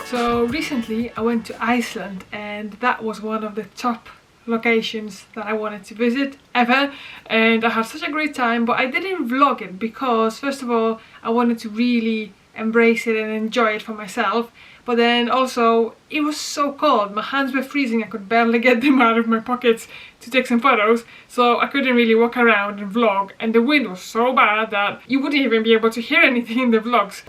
So recently I went to Iceland, and that was one of the top locations that I wanted to visit ever, and I had such a great time. But I didn't vlog it because first of all I wanted to really embrace it and enjoy it for myself, but then also it was so cold, my hands were freezing, I could barely get them out of my pockets to take some photos, so I couldn't really walk around and vlog, and the wind was so bad that you wouldn't even be able to hear anything in the vlogs.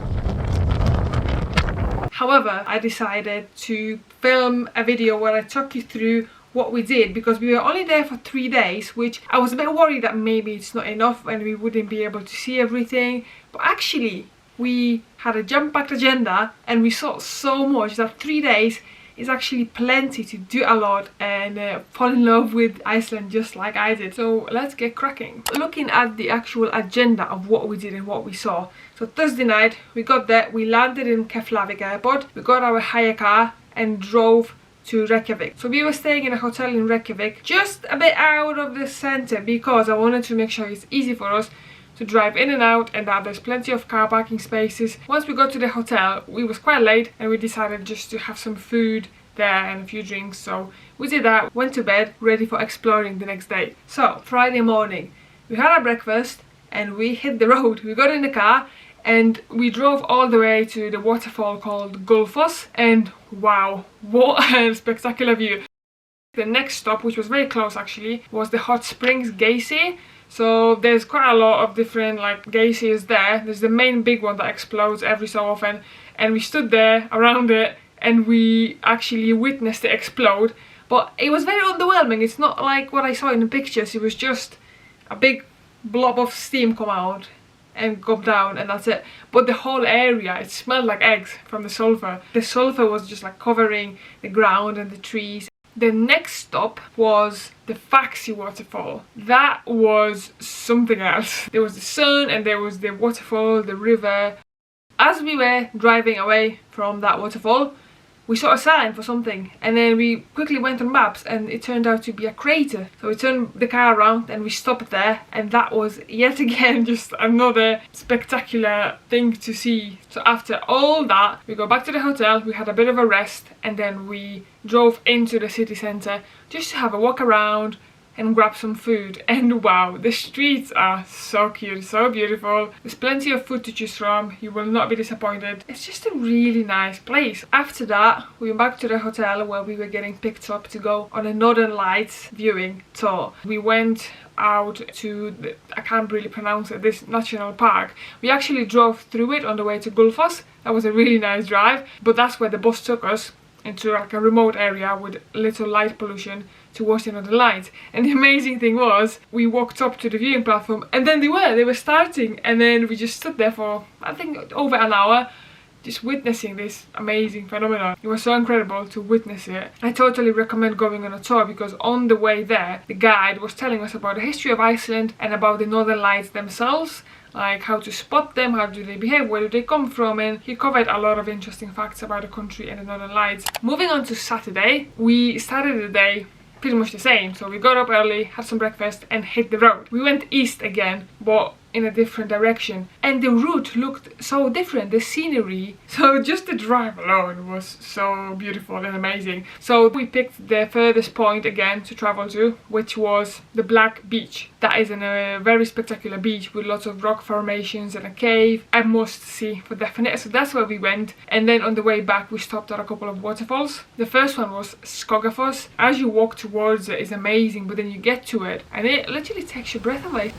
However, I decided to film a video where I talk you through what we did, because we were only there for 3 days, which I was a bit worried that maybe it's not enough and we wouldn't be able to see everything, but actually we had a jam-packed agenda and we saw so much that 3 days is actually plenty to do a lot and fall in love with Iceland just like I did. So let's get cracking. Looking at the actual agenda of what we did and what we saw. So Thursday night we got there, we landed in Keflavik airport, we got our hire car and drove to Reykjavik. So we were staying in a hotel in Reykjavik, just a bit out of the center, because I wanted to make sure it's easy for us to drive in and out and that there's plenty of car parking spaces. Once we got to the hotel, it was quite late and we decided just to have some food there and a few drinks, so we did that, went to bed, ready for exploring the next day. So Friday morning we had our breakfast and we hit the road. We got in the car and we drove all the way to the waterfall called Gullfoss, and wow, what a spectacular view. The next stop, which was very close actually, was the hot springs Geysir. So there's quite a lot of different like geysirs there. There's the main big one that explodes every so often, and we stood there around it and we actually witnessed it explode. But it was very underwhelming. It's not like what I saw in the pictures. It was just a big blob of steam come out and go down, and that's it. But the whole area, it smelled like eggs from the sulfur. The sulfur was just like covering the ground and the trees. The next stop was the Faxi waterfall. That was something else. There was the sun and there was the waterfall, the river. As we were driving away from that waterfall, we saw a sign for something, and then we quickly went on maps and it turned out to be a crater. So we turned the car around and we stopped there, and that was yet again just another spectacular thing to see. So after all that, we go back to the hotel, we had a bit of a rest, and then we drove into the city centre just to have a walk around and grab some food. And wow, the streets are so cute, so beautiful. There's plenty of food to choose from, you will not be disappointed. It's just a really nice place. After that, we went back to the hotel where we were getting picked up to go on a Northern Lights viewing tour. We went out to the, I can't really pronounce it, this national park. We actually drove through it on the way to Gullfoss. That was a really nice drive, but that's where the bus took us, into like a remote area with little light pollution, to watch the Northern Lights. And the amazing thing was, we walked up to the viewing platform and then they were starting, and then we just stood there for I think over an hour just witnessing this amazing phenomenon. It was so incredible to witness it. I totally recommend going on a tour, because on the way there the guide was telling us about the history of Iceland and about the Northern Lights themselves, like how to spot them, how do they behave, where do they come from, and he covered a lot of interesting facts about the country and the Northern Lights. Moving on to Saturday, we started the day pretty much the same. So we got up early, had some breakfast and hit the road. We went east again, but in a different direction, and the route looked so different, the scenery, so just the drive alone was so beautiful and amazing. So we picked the furthest point again to travel to, which was the Black Beach. That is a very spectacular beach with lots of rock formations and a cave. I must see for definite, so that's where we went. And then on the way back we stopped at a couple of waterfalls. The first one was Skogafoss. As you walk towards it, it's amazing, but then you get to it and it literally takes your breath away.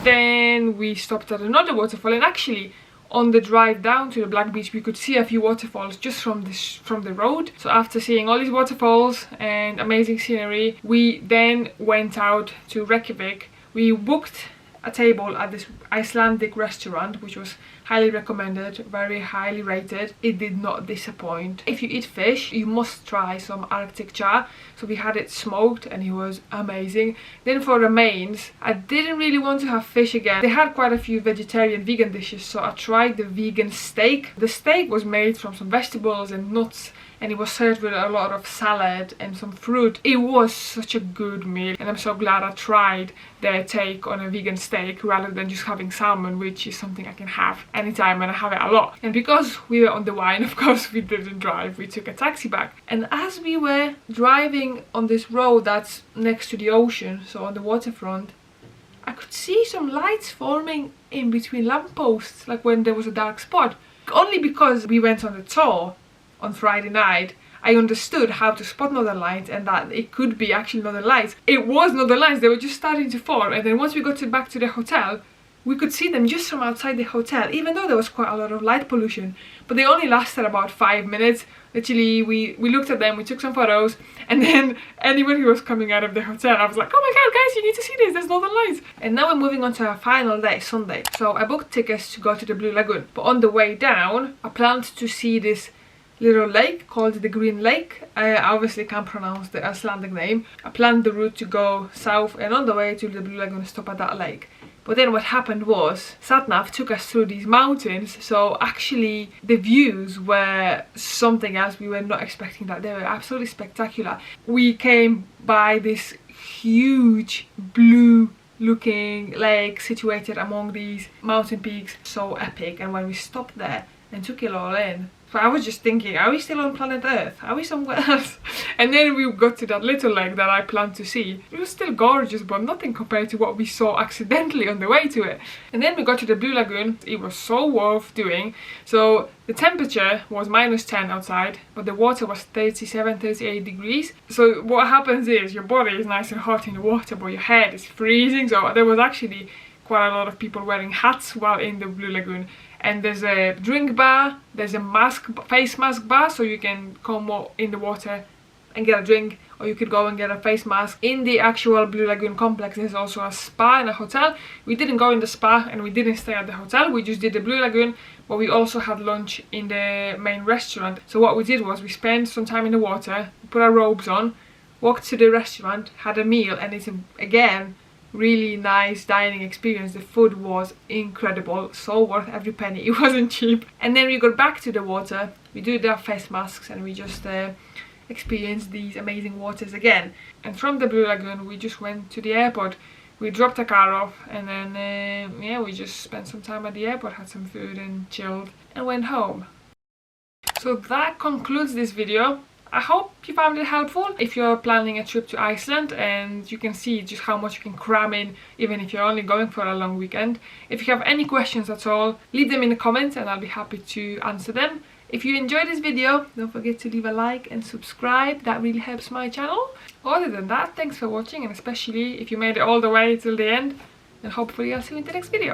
Then we stopped at another waterfall, and actually on the drive down to the Black Beach we could see a few waterfalls just from the road. So after seeing all these waterfalls and amazing scenery, we then went out to Reykjavik. We booked a table at this Icelandic restaurant which was highly recommended, very highly rated. It did not disappoint. If you eat fish, you must try some Arctic char. So we had it smoked and it was amazing. Then for the mains, I didn't really want to have fish again. They had quite a few vegetarian vegan dishes, so I tried the vegan steak. The steak was made from some vegetables and nuts, and it was served with a lot of salad and some fruit. It was such a good meal, and I'm so glad I tried their take on a vegan steak rather than just having salmon, which is something I can have anytime and I have it a lot. And because we were on the wine, of course we didn't drive, we took a taxi back. And as we were driving on this road that's next to the ocean, so on the waterfront, I could see some lights forming in between lampposts, like when there was a dark spot. Only because we went on the tour on Friday night, I understood how to spot northern lights and that it could be actually northern lights. It was northern lights, they were just starting to form, and then once we got back to the hotel, we could see them just from outside the hotel, even though there was quite a lot of light pollution. But they only lasted about 5 minutes. Literally, we looked at them, we took some photos, and then anyone who was coming out of the hotel, I was like, oh my god guys, you need to see this, there's northern lights. And now we're moving on to our final day, Sunday. So I booked tickets to go to the Blue Lagoon, but on the way down I planned to see this little lake called the Green Lake. I obviously can't pronounce the Icelandic name. I planned the route to go south, and on the way to the Blue Lagoon stop at that lake. But then what happened was, Satnav took us through these mountains, so actually the views were something else. We were not expecting that. They were absolutely spectacular. We came by this huge blue looking lake situated among these mountain peaks, so epic. And when we stopped there and took it all in, so I was just thinking, are we still on planet Earth? Are we somewhere else? And then we got to that little lake that I planned to see. It was still gorgeous, but nothing compared to what we saw accidentally on the way to it. And then we got to the Blue Lagoon. It was so worth doing. So the temperature was -10 outside, but the water was 37, 38 degrees. So what happens is your body is nice and hot in the water, but your head is freezing. So there was actually quite a lot of people wearing hats while in the Blue Lagoon. And there's a drink bar, there's a face mask bar, so you can come in the water and get a drink, or you could go and get a face mask. In the actual Blue Lagoon complex there's also a spa and a hotel. We didn't go in the spa and we didn't stay at the hotel, we just did the Blue Lagoon, but we also had lunch in the main restaurant. So what we did was we spent some time in the water, put our robes on, walked to the restaurant, had a meal, and it's again really nice dining experience. The food was incredible, so worth every penny. It wasn't cheap. And then we got back to the water, we did our face masks, and we just experienced these amazing waters again. And from the Blue Lagoon we just went to the airport. We dropped the car off, and then yeah, we just spent some time at the airport, had some food and chilled, and went home. So that concludes this video. I hope you found it helpful if you're planning a trip to Iceland, and you can see just how much you can cram in even if you're only going for a long weekend. If you have any questions at all, leave them in the comments and I'll be happy to answer them. If you enjoyed this video, don't forget to leave a like and subscribe, that really helps my channel. Other than that, thanks for watching, and especially if you made it all the way till the end, and hopefully I'll see you in the next video.